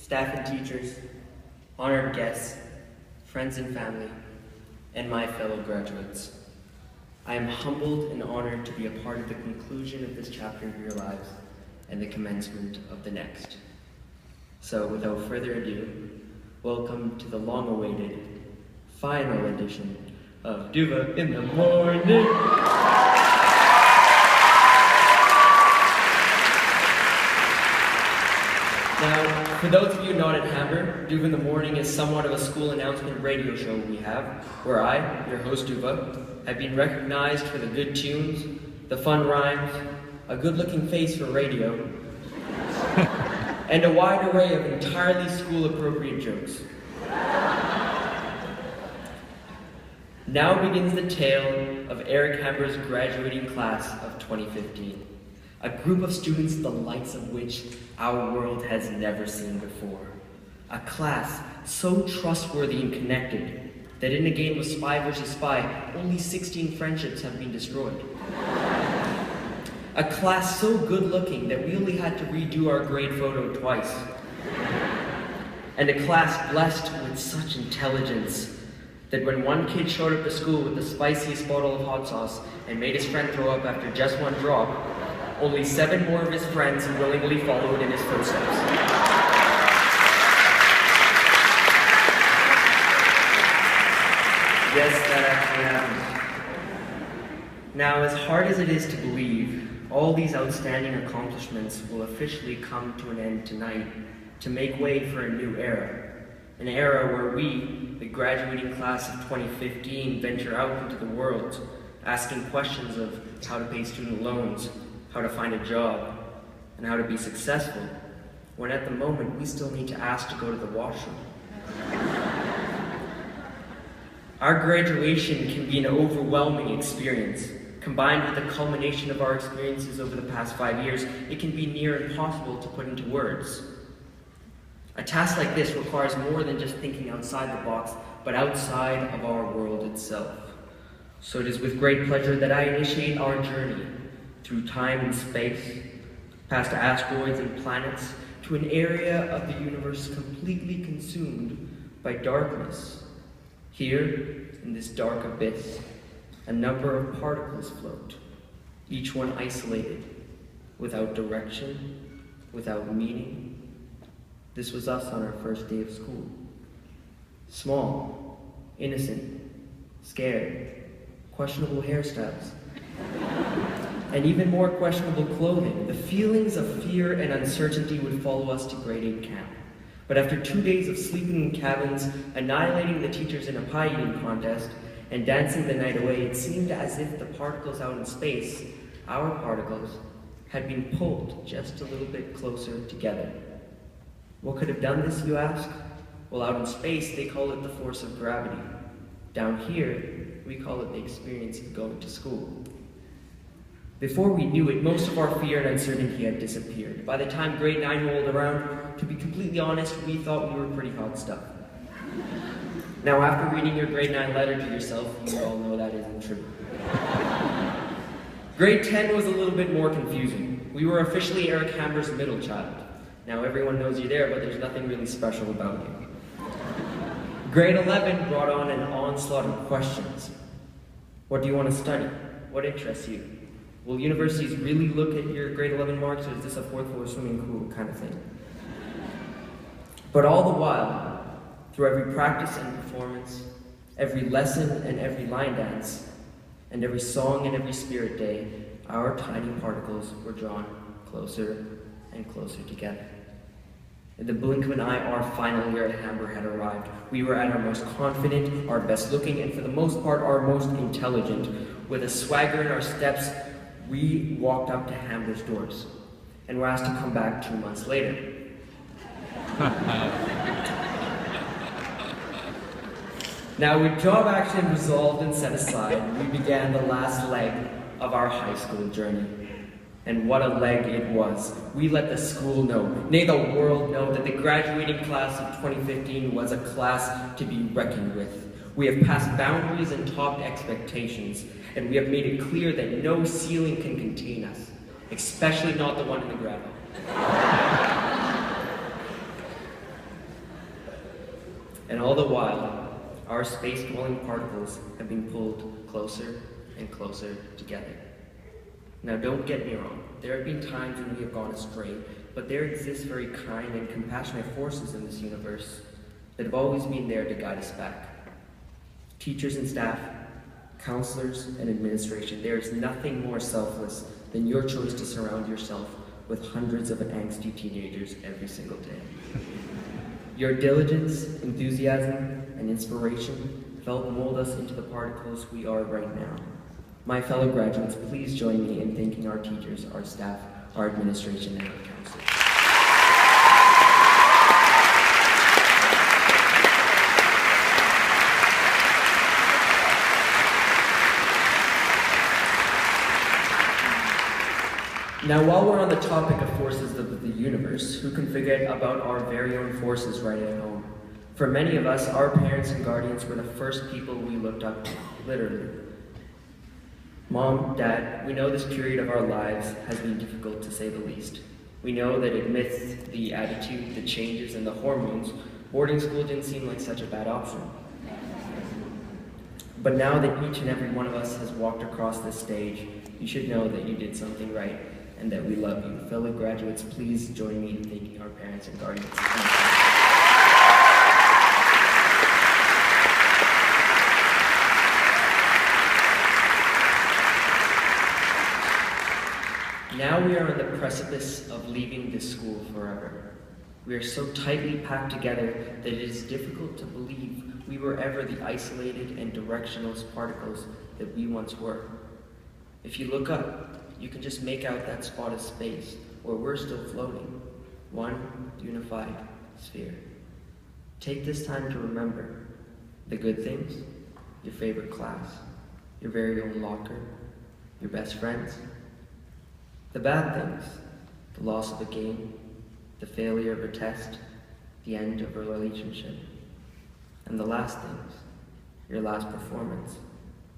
staff and teachers, honored guests, friends and family, and my fellow graduates. I am humbled and honored to be a part of the conclusion of this chapter of your lives and the commencement of the next. So without further ado, welcome to the long-awaited final edition of Duva in the Morning. Now, for those of you not at Hamburg, Duva in the Morning is somewhat of a school announcement radio show we have, where I, your host Duva, have been recognized for the good tunes, the fun rhymes, a good-looking face for radio, and a wide array of entirely school-appropriate jokes. Now begins the tale of Eric Hamburg's graduating class of 2015. A group of students the likes of which our world has never seen before. A class so trustworthy and connected that in a game of spy versus spy, only 16 friendships have been destroyed. A class so good looking that we only had to redo our grade photo twice. And a class blessed with such intelligence that when one kid showed up to school with the spiciest bottle of hot sauce and made his friend throw up after just one drop, only 7 more of his friends willingly followed in his footsteps. Yes, that actually happened. Now, as hard as it is to believe, all these outstanding accomplishments will officially come to an end tonight to make way for a new era. An era where we, the graduating class of 2015, venture out into the world, asking questions of how to pay student loans, how to find a job, and how to be successful, when at the moment we still need to ask to go to the washroom. Our graduation can be an overwhelming experience. Combined with the culmination of our experiences over the past 5 years, it can be near impossible to put into words. A task like this requires more than just thinking outside the box, but outside of our world itself. So it is with great pleasure that I initiate our journey through time and space, past asteroids and planets, to an area of the universe completely consumed by darkness. Here, in this dark abyss, a number of particles float, each one isolated, without direction, without meaning. This was us on our first day of school. Small, innocent, scared, questionable hairstyles, and even more questionable clothing. The feelings of fear and uncertainty would follow us to grade 8 camp. But after 2 days of sleeping in cabins, annihilating the teachers in a pie eating contest, and dancing the night away, it seemed as if the particles out in space, our particles, had been pulled just a little bit closer together. What could have done this, you ask? Well, out in space, they call it the force of gravity. Down here, we call it the experience of going to school. Before we knew it, most of our fear and uncertainty had disappeared. By the time grade 9 rolled around, to be completely honest, we thought we were pretty hot stuff. Now, after reading your grade 9 letter to yourself, you all know that isn't true. Grade 10 was a little bit more confusing. We were officially Eric Hamburg's middle child. Now, everyone knows you're there, but there's nothing really special about you. Grade 11 brought on an onslaught of questions. What do you want to study? What interests you? Will universities really look at your grade 11 marks, or is this a 4th floor swimming pool kind of thing? But all the while, through every practice and performance, every lesson and every line dance, and every song and every spirit day, our tiny particles were drawn closer and closer together. In the blink of an eye, our final year at Hamburg had arrived. We were at our most confident, our best looking, and for the most part, our most intelligent. With a swagger in our steps, we walked up to Hamburg's doors and were asked to come back 2 months later. Now, with job action resolved and set aside, we began the last leg of our high school journey. And what a leg it was. We let the school know, nay the world know, that the graduating class of 2015 was a class to be reckoned with. We have passed boundaries and topped expectations, and we have made it clear that no ceiling can contain us, especially not the one in the gravel. And all the while, our space-dwelling particles have been pulled closer and closer together. Now don't get me wrong, there have been times when we have gone astray, but there exist very kind and compassionate forces in this universe that have always been there to guide us back. Teachers and staff, counselors and administration, there is nothing more selfless than your choice to surround yourself with hundreds of angsty teenagers every single day. Your diligence, enthusiasm, and inspiration help mold us into the particles we are right now. My fellow graduates, please join me in thanking our teachers, our staff, our administration, and our counselors. Now, while we're on the topic of forces of the universe, who can forget about our very own forces right at home? For many of us, our parents and guardians were the first people we looked up to, literally. Mom, Dad, we know this period of our lives has been difficult to say the least. We know that amidst the attitude, the changes, and the hormones, boarding school didn't seem like such a bad option. But now that each and every one of us has walked across this stage, you should know that you did something right and that we love you. Fellow graduates, please join me in thanking our parents and guardians. Now we are on the precipice of leaving this school forever. We are so tightly packed together that it is difficult to believe we were ever the isolated and directionless particles that we once were. If you look up, you can just make out that spot of space where we're still floating, one unified sphere. Take this time to remember the good things, your favorite class, your very own locker, your best friends, the bad things, the loss of a game, the failure of a test, the end of a relationship, and the last things, your last performance,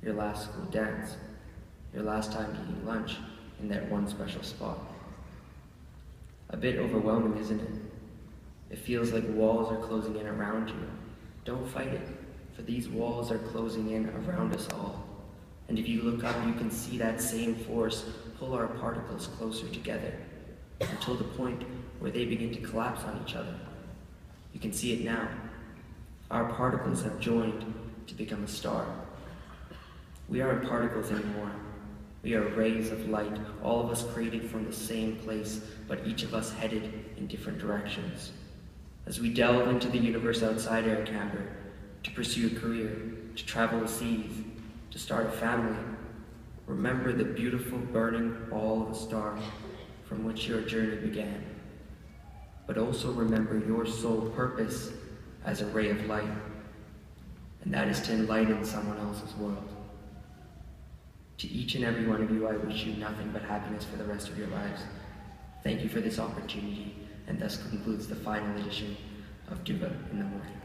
your last school dance, your last time eating lunch in that one special spot. A bit overwhelming, isn't it? It feels like walls are closing in around you. Don't fight it, for these walls are closing in around us all. And if you look up, you can see that same force pull our particles closer together until the point where they begin to collapse on each other. You can see it now. Our particles have joined to become a star. We aren't particles anymore. We are rays of light, all of us created from the same place, but each of us headed in different directions. As we delve into the universe outside Eric Camber, to pursue a career, to travel the seas, to start a family, remember the beautiful burning ball of a star from which your journey began. But also remember your sole purpose as a ray of light, and that is to enlighten someone else's world. To each and every one of you, I wish you nothing but happiness for the rest of your lives. Thank you for this opportunity, and thus concludes the final edition of Duva in the Morning.